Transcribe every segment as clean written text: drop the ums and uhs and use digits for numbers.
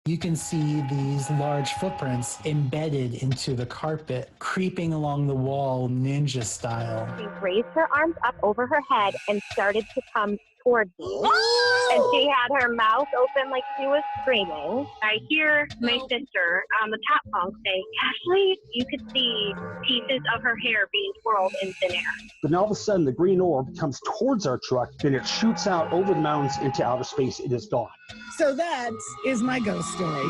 You can see these large footprints embedded into the carpet, creeping along the wall ninja style. She raised her arms up over her head and started to come towards me. And she had her mouth open like she was screaming. I hear my sister on the top bunk say, "Ashley," you could see pieces of her hair being twirled in thin air. But then all of a sudden, the green orb comes towards our truck, then it shoots out over the mountains into outer space. It is gone. So that is my ghost story.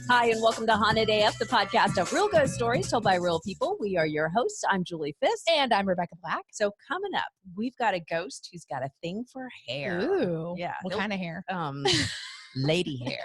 Hi, and welcome to Haunted AF, the podcast of real ghost stories told by real people. We are your hosts. I'm Julie Fisk. And I'm Rebecca Black. So coming up, we've got a ghost who's got a thing for hair. Ooh. Yeah. What kind of hair? Lady hair.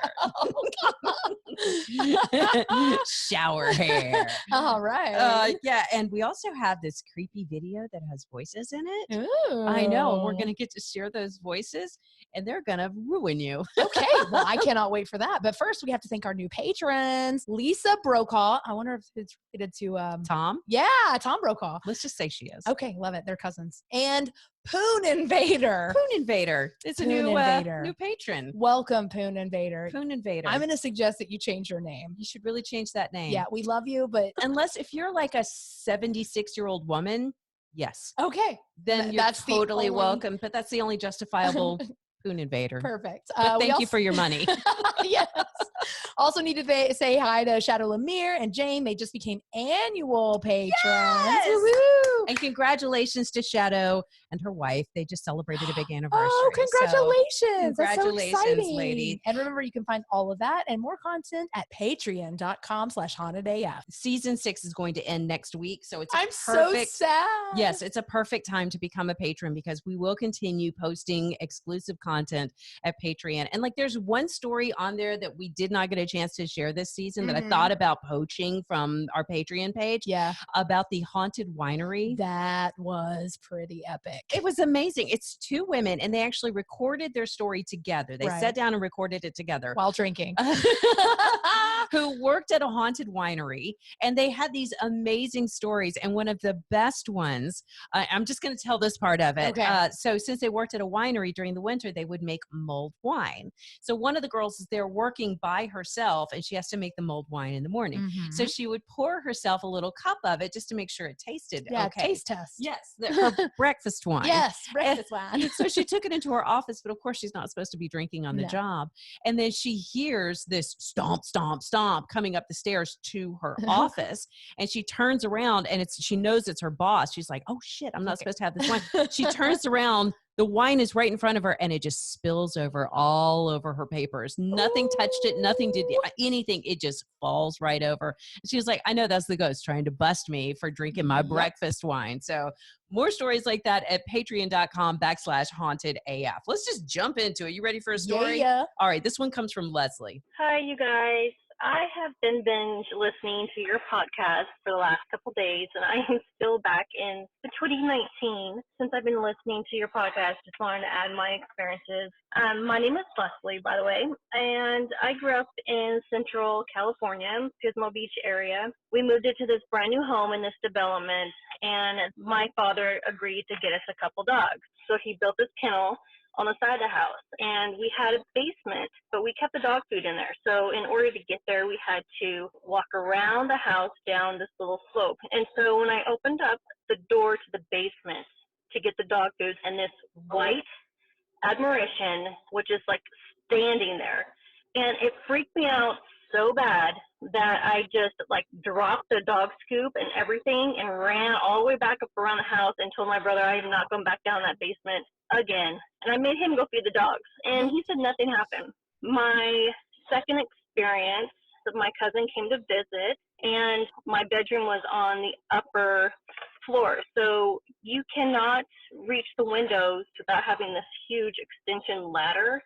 Shower hair. All right. Yeah, and we also have this creepy video that has voices in it. Ooh. I know. We're going to get to share those voices, and they're going to ruin you. Okay. Well, I cannot wait for that. But first, we have to thank our new patrons. Lisa Brokaw. I wonder if it's related to Tom? Yeah, Tom Brokaw. Let's just say she is. Okay, love it. They're cousins. And Poon Invader. Poon Invader. It's a new patron. Welcome, Poon Invader. Poon Invader. I'm going to suggest that you change your name. You should really change that name. Yeah, we love you, but unless if you're like a 76-year-old woman, yes. Okay. Then you're that's totally welcome, but that's the only justifiable Poon Invader. Perfect. But thank you for your money. Yes. Also need to say hi to Shadow Lemire and Jane. They just became annual patrons. Yes! Woo-hoo! And congratulations to Shadow and her wife. They just celebrated a big anniversary. Oh, congratulations. So, That's so exciting. lady. And remember, you can find all of that and more content at patreon.com/hauntedaf. Season 6 is going to end next week. So it's I'm perfect, so sad. Yes, it's a perfect time to become a patron because we will continue posting exclusive content at Patreon. And like there's one story on there that we did not get a chance to share this season that I thought about poaching from our Patreon page. Yeah. About the haunted winery. That was pretty epic. It was amazing. It's two women and they actually recorded their story together. They sat down and recorded it together. While drinking. Who worked at a haunted winery, and they had these amazing stories. And one of the best ones, I'm just going to tell this part of it. Okay. So since they worked at a winery during the winter, they would make mulled wine. So one of the girls is there working by herself, and she has to make the mulled wine in the morning. Mm-hmm. So she would pour herself a little cup of it just to make sure it tasted okay. Taste test. Yes, her breakfast wine. Yes, breakfast wine. So she took it into her office, but of course she's not supposed to be drinking on the job. And then she hears this stomp, stomp, stomp coming up the stairs to her office. And she turns around and she knows it's her boss. She's like, oh shit, I'm not supposed to have this wine. She turns around. The wine is right in front of her and it just spills over all over her papers. Nothing touched it. Nothing did anything. It just falls right over. She was like, I know that's the ghost trying to bust me for drinking my breakfast wine. So more stories like that at patreon.com/hauntedaf. Let's just jump into it. You ready for a story? Yeah. All right. This one comes from Leslie. Hi, you guys. I have been binge listening to your podcast for the last couple days, and I am still back in 2019 since I've been listening to your podcast. Just wanted to add my experiences. My name is Leslie, by the way, and I grew up in Central California, Pismo Beach area. We moved into this brand new home in this development, and my father agreed to get us a couple dogs. So he built this kennel on the side of the house, and we had a basement, but we kept the dog food in there. So in order to get there, we had to walk around the house down this little slope. And so when I opened up the door to the basement to get the dog food, and this white admiration was just like standing there, and it freaked me out so bad that I just like dropped the dog scoop and everything and ran all the way back up around the house and told my brother I am not going back down that basement again. And I made him go feed the dogs, and he said nothing happened. My second experience, my cousin came to visit, and my bedroom was on the upper floor. So you cannot reach the windows without having this huge extension ladder.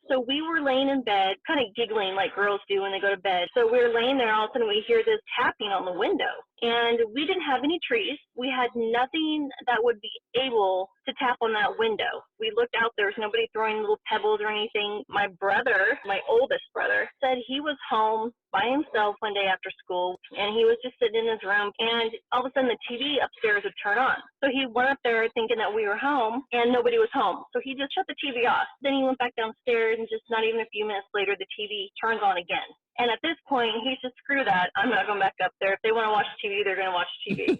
So we were laying in bed, kind of giggling like girls do when they go to bed. So we were laying there, all of a sudden we hear this tapping on the window. and we didn't have any trees. We had nothing that would be able to tap on that window. We looked out, there was nobody throwing little pebbles or anything. My brother, my oldest brother, said he was home by himself one day after school, and he was just sitting in his room, and all of a sudden the TV upstairs would turn on. So he went up there thinking that we were home, and nobody was home. So he just shut the TV off. Then he went back downstairs, and just not even a few minutes later, the TV turns on again. And at this point, he said, screw that. I'm not going back up there. If they want to watch TV, they're going to watch TV.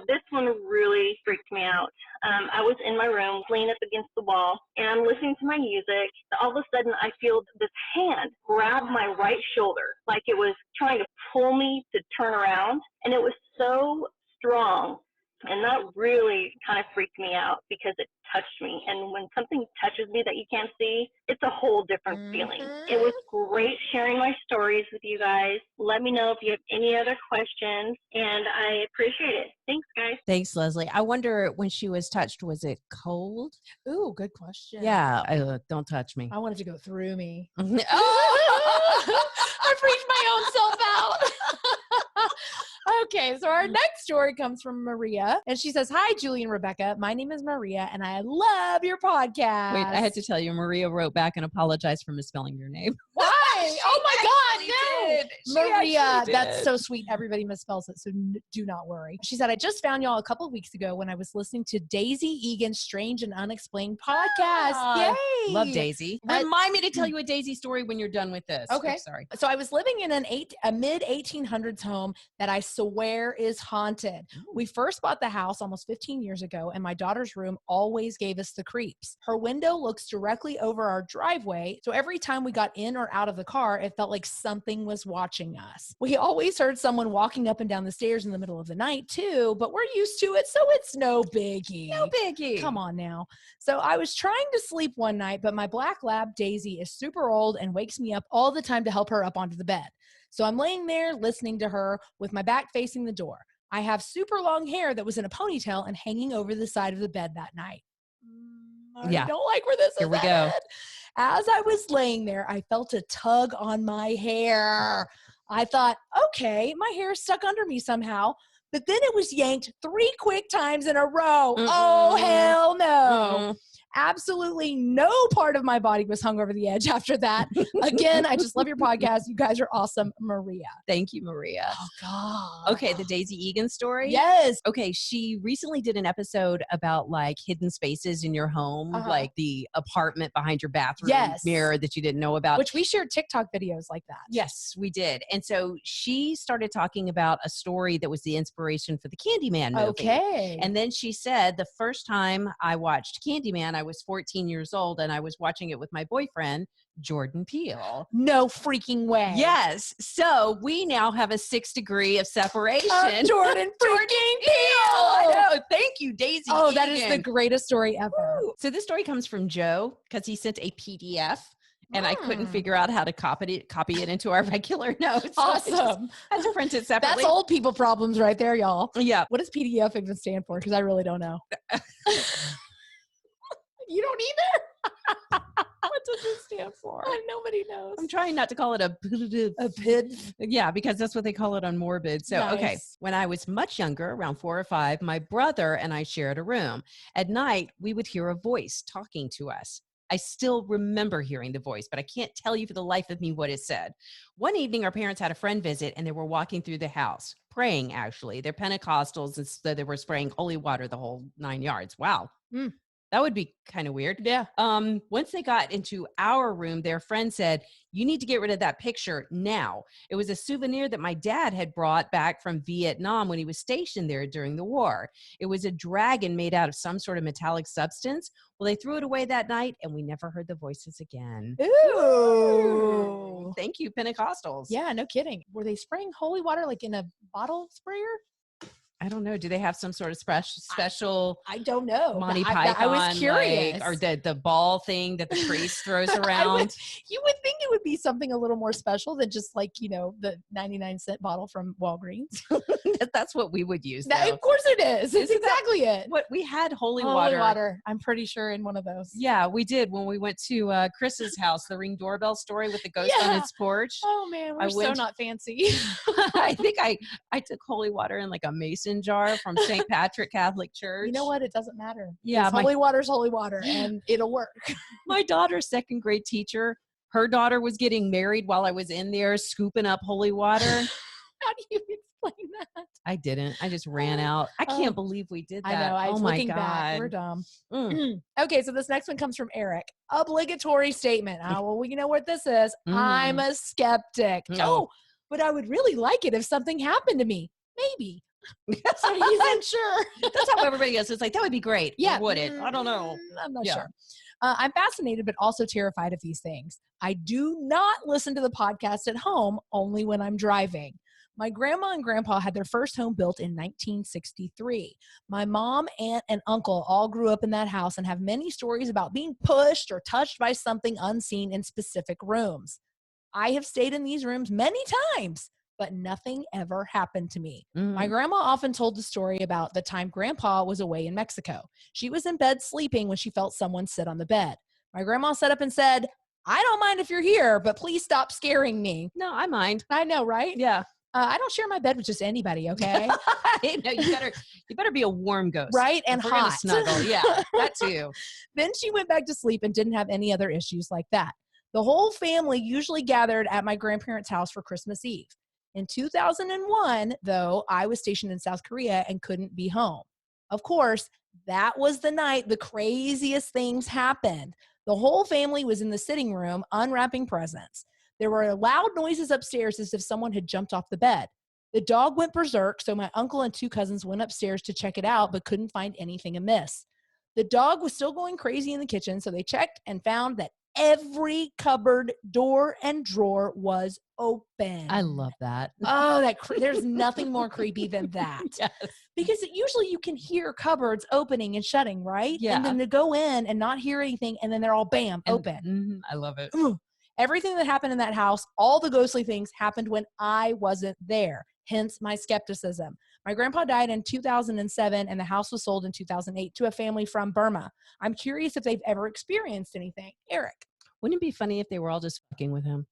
This one really freaked me out. I was in my room, leaning up against the wall, and I'm listening to my music. All of a sudden, I feel this hand grab my right shoulder, like it was trying to pull me to turn around. And it was so strong. And that really kind of freaked me out because it touched me. And when something touches me that you can't see, it's a whole different feeling. It was great sharing my stories with you guys. Let me know if you have any other questions, and I appreciate it. Thanks, guys. Thanks, Leslie. I wonder, when she was touched, was it cold? Ooh, good question. Yeah. Don't touch me. I wanted to go through me. Oh! I freaked my own self out. Okay, so our next story comes from Maria, and she says, "Hi, Julie and Rebecca. My name is Maria, and I love your podcast." Wait, I had to tell you, Maria wrote back and apologized for misspelling your name. Why? Oh my God, no. Maria, did. that's so sweet. Everybody misspells it, so do not worry. She said, "I just found y'all a couple of weeks ago when I was listening to Daisy Egan's Strange and Unexplained podcast." Yay! Love Daisy. Remind me to tell you a Daisy story when you're done with this. Okay. Oh, sorry. So I was living in a mid-1800s home that I swear is haunted. We first bought the house almost 15 years ago, and my daughter's room always gave us the creeps. Her window looks directly over our driveway, so every time we got in or out of the car, it felt like something was watching us. We always heard someone walking up and down the stairs in the middle of the night too, but we're used to it, so it's no biggie. No biggie. Come on now. So I was trying to sleep one night, but my black lab Daisy is super old and wakes me up all the time to help her up onto the bed. So I'm laying there listening to her with my back facing the door. I have super long hair that was in a ponytail and hanging over the side of the bed that night. I don't like where this is. Here we go. As I was laying there, I felt a tug on my hair. I thought, okay, my hair is stuck under me somehow. But then it was yanked 3 quick times in a row. Oh, hell no. Absolutely no part of my body was hung over the edge after that. Again, I just love your podcast. You guys are awesome, Maria. Thank you, Maria. Oh, God. Okay, the Daisy Egan story? Yes. Okay, she recently did an episode about like hidden spaces in your home, like the apartment behind your bathroom mirror that you didn't know about. Which we shared TikTok videos like that. Yes, we did. And so she started talking about a story that was the inspiration for the Candyman movie. Okay. And then she said, the first time I watched Candyman, I was 14 years old, and I was watching it with my boyfriend, Jordan Peele. No freaking way. Yes. So we now have a 6 degree of separation. Jordan freaking Peele. I know. Thank you, Daisy. Oh, Egan. that is the greatest story ever. Woo. So this story comes from Joe because he sent a PDF. And I couldn't figure out how to copy it into our regular notes. Awesome. So I had to print it separately. That's old people problems right there, y'all. Yeah. What does PDF even stand for? Because I really don't know. You don't either? What does it stand for? Nobody knows. I'm trying not to call it a PID. Yeah, because that's what they call it on Morbid. So, Nice. Okay. When I was much younger, around 4 or 5, my brother and I shared a room. At night, we would hear a voice talking to us. I still remember hearing the voice, but I can't tell you for the life of me what it said. One evening, our parents had a friend visit, and they were walking through the house, praying, actually. They're Pentecostals, and so they were spraying holy water the whole 9 yards. Wow. That would be kind of weird. Yeah. Once they got into our room, their friend said, "You need to get rid of that picture now." It was a souvenir that my dad had brought back from Vietnam when he was stationed there during the war. It was a dragon made out of some sort of metallic substance. Well, they threw it away that night, and we never heard the voices again. Ooh. Thank you, Pentecostals. Yeah, no kidding. Were they spraying holy water like in a bottle sprayer? I don't know. Do they have some sort of special? I don't know. Monty Python. I was curious. Like, or the ball thing that the priest throws around. You would think it would be something a little more special than just like, the 99-cent bottle from Walgreens. That's what we would use. Of course it is. It's exactly it. What we had holy Holy water. water. I'm pretty sure in one of those. Yeah, we did when we went to Chris's house, the Ring doorbell story with the ghost on its porch. Oh man, we're so not fancy. I think I took holy water in like a mason jar from St. Patrick Catholic Church. You know what? It doesn't matter. Yeah, holy water's holy water, and it'll work. My daughter's second grade teacher, her daughter was getting married while I was in there scooping up holy water. How do you explain that? I didn't. I just ran out. I can't believe we did that. I know. I was looking God. back. We're dumb. Okay, so this next one comes from Eric. Obligatory statement. Well, you know what this is. I'm a skeptic. Oh, but I would really like it if something happened to me. Maybe. So he's unsure. That's how everybody is. It's like, that would be great. Yeah. Or would it? I don't know. I'm not sure. I'm fascinated, but also terrified of these things. I do not listen to the podcast at home, only when I'm driving. My grandma and grandpa had their first home built in 1963. My mom, aunt, and uncle all grew up in that house and have many stories about being pushed or touched by something unseen in specific rooms. I have stayed in these rooms many times, but nothing ever happened to me. My grandma often told the story about the time grandpa was away in Mexico. She was in bed sleeping when she felt someone sit on the bed. My grandma sat up and said, I don't mind if you're here, but please stop scaring me. No, I mind. I know, right? Yeah. I don't share my bed with just anybody, okay? No, you better be a warm ghost. Right? And if we're gonna hot. snuggle. Yeah, that too. Then she went back to sleep and didn't have any other issues like that. The whole family usually gathered at my grandparents' house for Christmas Eve. In 2001, though, I was stationed in South Korea and couldn't be home. Of course, that was the night the craziest things happened. The whole family was in the sitting room unwrapping presents. There were loud noises upstairs as if someone had jumped off the bed. The dog went berserk, so my uncle and two cousins went upstairs to check it out, but couldn't find anything amiss. The dog was still going crazy in the kitchen, so they checked and found that every cupboard door and drawer was open. I love that. Oh, there's nothing more creepy than that. Yes. Because usually you can hear cupboards opening and shutting, right? Yeah. And then to go in and not hear anything, and then they're all bam, open. I love it. Everything that happened in that house, all the ghostly things happened when I wasn't there. Hence my skepticism. My grandpa died in 2007 and the house was sold in 2008 to a family from Burma. I'm curious if they've ever experienced anything. Eric. Wouldn't it be funny if they were all just fucking with him?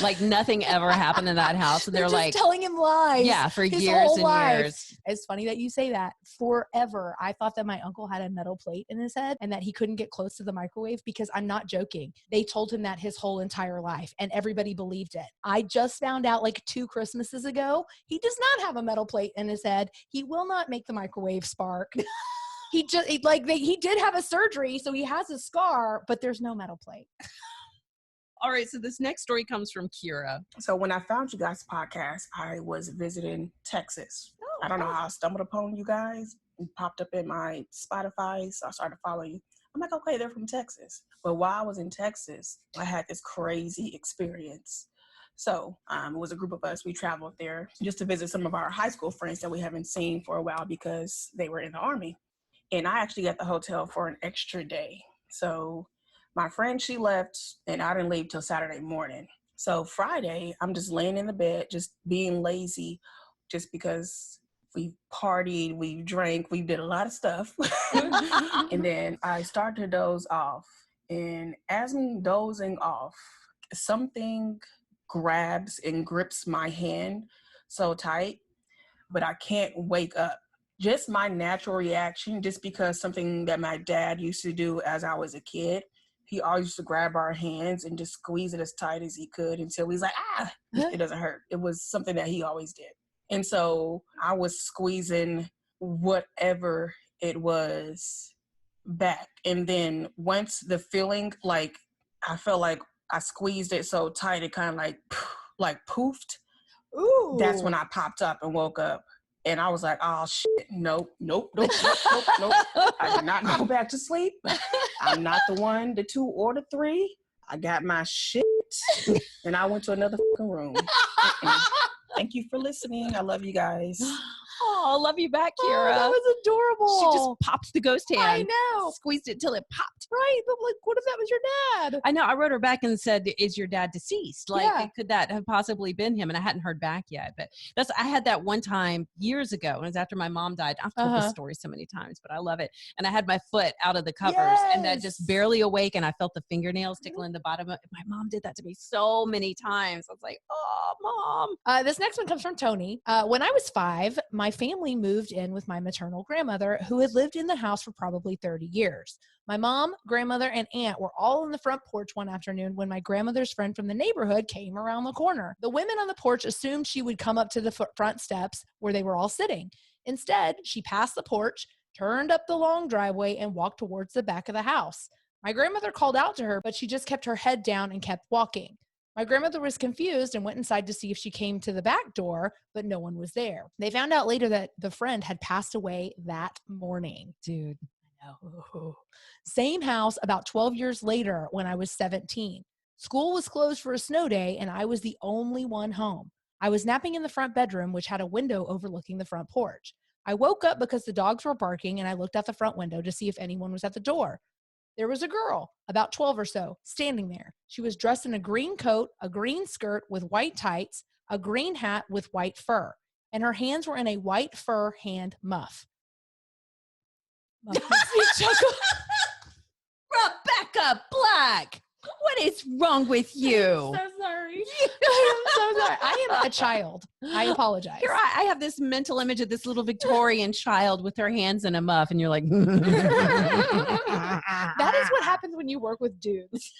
Like nothing ever happened in that house. And they're just like telling him lies. Yeah, for his years whole and life. years. It's funny that you say that. Forever, I thought that my uncle had a metal plate in his head and that he couldn't get close to the microwave because I'm not joking. They told him that his whole entire life and everybody believed it. I just found out like 2 Christmases ago, he does not have a metal plate in his head. He will not make the microwave spark. He did have a surgery, so he has a scar, but there's no metal plate. All right, so this next story comes from Kira. So when I found you guys' podcast, I was visiting Texas. I don't know how I stumbled upon you guys. It popped up in my Spotify, so I started following you. I'm like, okay, they're from Texas. But while I was in Texas, I had this crazy experience. So it was a group of us. We traveled there just to visit some of our high school friends that we haven't seen for a while because they were in the Army. And I actually got the hotel for an extra day. So my friend, she left, and I didn't leave till Saturday morning. So Friday, I'm just laying in the bed, just being lazy, just because we partied, we drank, we did a lot of stuff. And then I started to doze off. And as I'm dozing off, something grabs and grips my hand so tight, but I can't wake up. Just my natural reaction, just because something that my dad used to do as I was a kid. He always used to grab our hands and just squeeze it as tight as he could until he's like, it doesn't hurt. It was something that he always did. And so I was squeezing whatever it was back. And then once the feeling, like, I felt like I squeezed it so tight, it kind of like poofed. Ooh. That's when I popped up and woke up. And I was like, oh, shit, nope. I did not go back to sleep. I'm not the 1, the 2, or the 3. I got my shit, and I went to another fucking room. Thank you for listening. I love you guys. Oh, love you back, Oh, Kira. that was adorable. She just popped the ghost hand. I know. Squeezed it till it popped. Right. But like, what if that was your dad? I know. I wrote her back and said, "Is your dad deceased? Like, Yeah. could that have possibly been him?" And I hadn't heard back yet. But I had that one time years ago. And it was after my mom died. I've told this story so many times, but I love it. And I had my foot out of the covers and that just barely awake. And I felt the fingernails tickling the bottom of it. My mom did that to me so many times. I was like, "Oh, Mom." This next one comes from Tony. When I was 5, my family moved in with my maternal grandmother, who had lived in the house for probably 30 years. My mom, grandmother, and aunt were all on the front porch one afternoon when my grandmother's friend from the neighborhood came around the corner. The women on the porch assumed she would come up to the front steps where they were all sitting. Instead, she passed the porch, turned up the long driveway, and walked towards the back of the house. My grandmother called out to her, but she just kept her head down and kept walking. My grandmother was confused and went inside to see if she came to the back door, but no one was there. They found out later that the friend had passed away that morning. Dude. No. Same house about 12 years later when I was 17. School was closed for a snow day and I was the only one home. I was napping in the front bedroom, which had a window overlooking the front porch. I woke up because the dogs were barking and I looked out the front window to see if anyone was at the door. There was a girl, about 12 or so, standing there. She was dressed in a green coat, a green skirt with white tights, a green hat with white fur, and her hands were in a white fur hand muff. Rebecca Black, what is wrong with you? I'm so sorry. I am so sorry. I am a child. I apologize. Here, I have this mental image of this little Victorian child with her hands in a muff, and you're like, That is what happens when you work with dudes.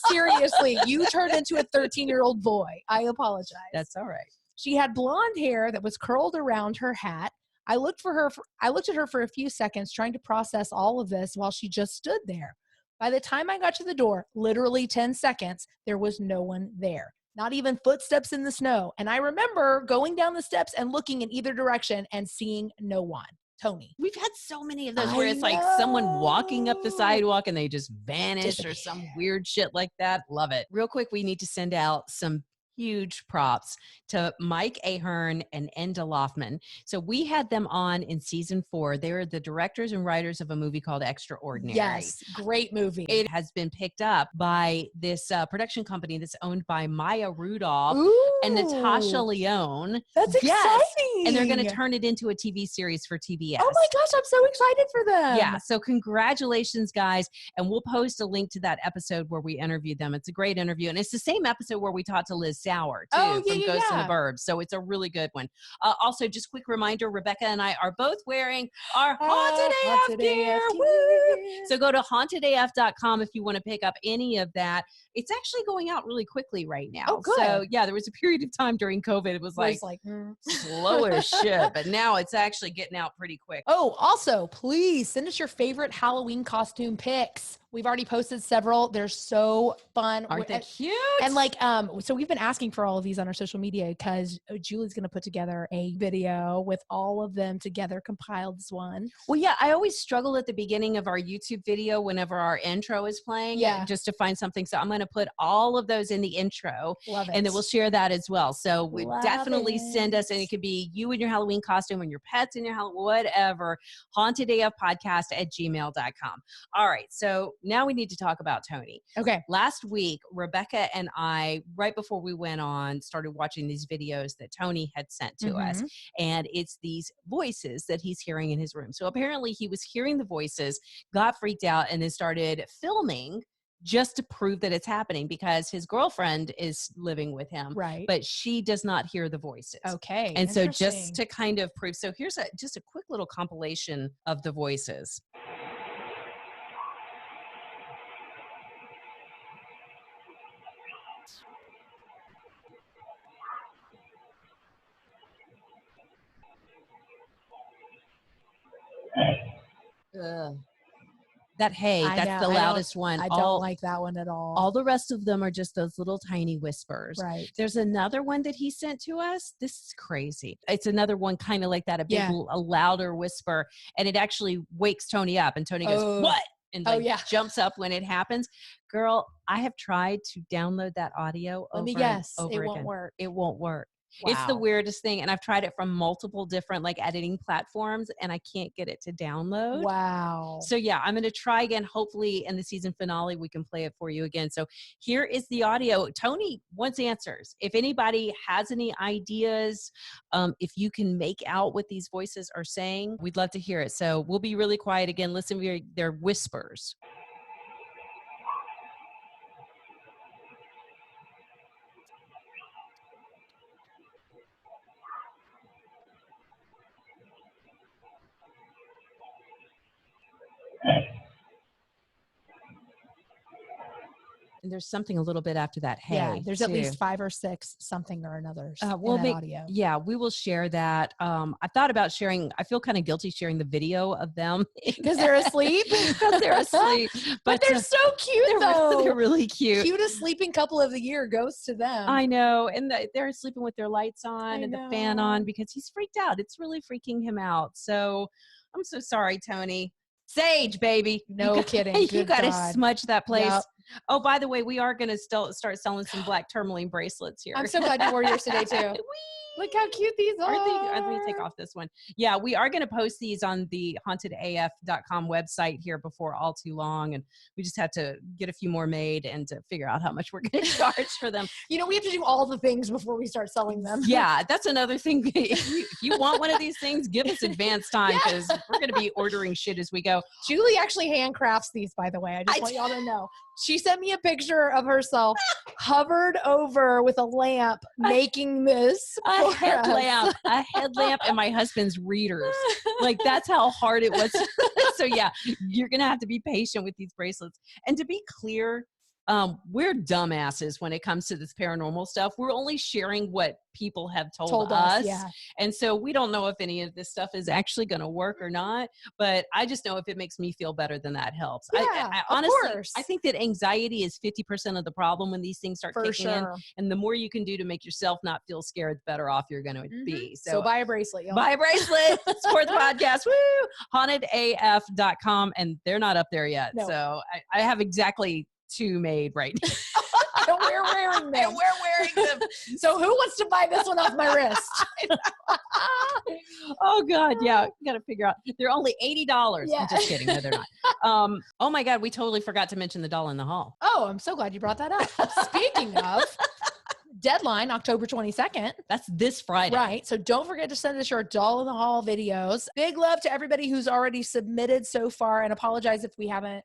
Seriously, you turned into a 13-year-old boy. I apologize. That's all right. She had blonde hair that was curled around her hat. I looked at her for a few seconds, trying to process all of this while she just stood there. By the time I got to the door, literally 10 seconds, there was no one there. Not even footsteps in the snow. And I remember going down the steps and looking in either direction and seeing no one. Tony. We've had so many of those where it's like someone walking up the sidewalk and they just vanish or some weird shit like that. Love it. Real quick, we need to send out some huge props to Mike Ahern and Enda Loffman. So we had them on in season 4. They're the directors and writers of a movie called Extraordinary. Yes, great movie. It has been picked up by this production company that's owned by Maya Rudolph and Natasha Lyonne. That's exciting. And they're going to turn it into a TV series for TBS. Oh my gosh, I'm so excited for them. Yeah, so congratulations, guys. And we'll post a link to that episode where we interviewed them. It's a great interview. And it's the same episode where we talked to Liz Sauer, too, from Ghosts in the Burbs. So it's a really good one. Also, just quick reminder, Rebecca and I are both wearing our Haunted AF gear. Woo! So go to hauntedaf.com if you want to pick up any of that. It's actually going out really quickly right now. Oh, good. So, yeah, there was a period of time during COVID. It was like slow as shit. But now it's actually getting out pretty quick. Oh, also, please send us your favorite Halloween costume pics. We've already posted several. They're so fun. Aren't they cute? And so we've been asking for all of these on our social media because Julie's going to put together a video with all of them together, compiled as one. Well, yeah, I always struggle at the beginning of our YouTube video whenever our intro is playing, just to find something. So I'm going to put all of those in the intro. Love it. And then we'll share that as well. So we definitely send us, and it could be you in your Halloween costume and your pets in your Halloween, whatever, hauntedafpodcast@gmail.com. All right. So now we need to talk about Tony. Okay. Last week, Rebecca and I, right before we went on, started watching these videos that Tony had sent to us. And it's these voices that he's hearing in his room. So apparently he was hearing the voices, got freaked out, and then started filming just to prove that it's happening because his girlfriend is living with him. Right. But she does not hear the voices. Okay. And so just to kind of prove, so here's just a quick little compilation of the voices. That that's the loudest one. I don't like that one at all. All the rest of them are just those little tiny whispers. Right. There's another one that he sent to us. This is crazy. It's another one kind of like that, a louder whisper, and it actually wakes Tony up, and Tony goes, "What?" and jumps up when it happens. Girl, I have tried to download that audio. Let me guess, it won't work. It won't work. It's the Wow. weirdest thing. And I've tried it from multiple different like editing platforms and I can't get it to download. Wow. So yeah, I'm going to try again. Hopefully in the season finale, we can play it for you again. So here is the audio. Tony wants answers. If anybody has any ideas, if you can make out what these voices are saying, we'd love to hear it. So we'll be really quiet again. Listen to their whispers. And there's something a little bit after that. Hey, Yeah, there's at too. least 5 or 6 something or another's We'll in that make, audio. yeah, we will share that. I thought about sharing, I feel kind of guilty sharing the video of them. Because they're asleep. Because they're asleep. But they're so cute, though. They're really cute. Cutest sleeping couple of the year goes to them. I know. And they're sleeping with their lights on and the fan on know. because he's freaked out. It's really freaking him out. So I'm so sorry, Tony. Sage, baby. No kidding. You Good got to God. smudge that place. Yep. Oh, by the way, we are going to start selling some black tourmaline bracelets here. I'm so glad you wore yours today, too. Look how cute these are. Let me take off this one. Yeah, we are going to post these on the hauntedaf.com website here before all too long. And we just have to get a few more made and to figure out how much we're going to charge for them. You know, we have to do all the things before we start selling them. Yeah, that's another thing. If you want one of these things, give us advance time because we're going to be ordering shit as we go. Julie actually handcrafts these, by the way. I just want y'all to know. She sent me a picture of herself hovered over with a lamp making this. A headlamp, and my husband's readers. Like that's how hard it was. So yeah, you're gonna have to be patient with these bracelets. And to be clear, we're dumbasses when it comes to this paranormal stuff. We're only sharing what people have told us. Yeah. And so we don't know if any of this stuff is actually going to work or not, but I just know if it makes me feel better, then that helps. Yeah, I honestly, I think that anxiety is 50% of the problem when these things start kicking in. And the more you can do to make yourself not feel scared, the better off you're going to be. So buy a bracelet, y'all. Buy a bracelet. Support the podcast. Woo! Hauntedaf.com. And they're not up there yet. No. So I have exactly 2 made right now. And we're wearing them. And we're wearing them. So who wants to buy this one off my wrist? Oh God, yeah, got to figure out. They're only $80. Yeah. I'm just kidding. No, they're not. Oh my God, we totally forgot to mention the doll in the hall. Oh, I'm so glad you brought that up. Speaking of, deadline October 22nd. That's this Friday. Right. So don't forget to send us your doll in the hall videos. Big love to everybody who's already submitted so far, and apologies if we haven't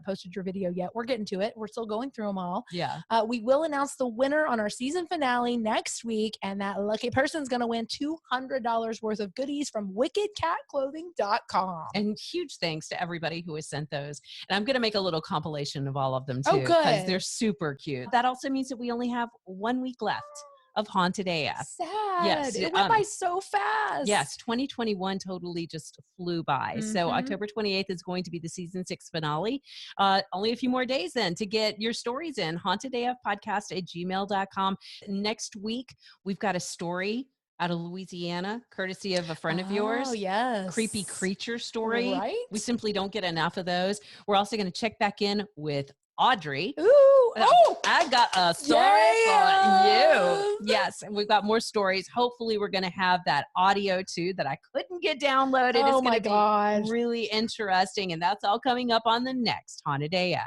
posted your video yet. We're getting to it. We're still going through them all. Yeah. We will announce the winner on our season finale next week, and that lucky person is going to win $200 worth of goodies from wickedcatclothing.com. And huge thanks to everybody who has sent those. And I'm going to make a little compilation of all of them too. Oh, good. Because they're super cute. That also means that we only have 1 week left of Haunted AF. Sad. Yes, It went by so fast. Yes, 2021 totally just flew by. So October 28th is going to be the season 6 finale. Only a few more days then to get your stories in. hauntedafpodcast@gmail.com. Next week, we've got a story out of Louisiana, courtesy of a friend of yours. Oh, yes. Creepy creature story. Right? We simply don't get enough of those. We're also going to check back in with Audrey. Ooh. Oh, I got a story for you. Yes, and we've got more stories. Hopefully, we're going to have that audio too that I couldn't get downloaded. Oh it's my going to gosh. be really interesting, and that's all coming up on the next Haunted AF.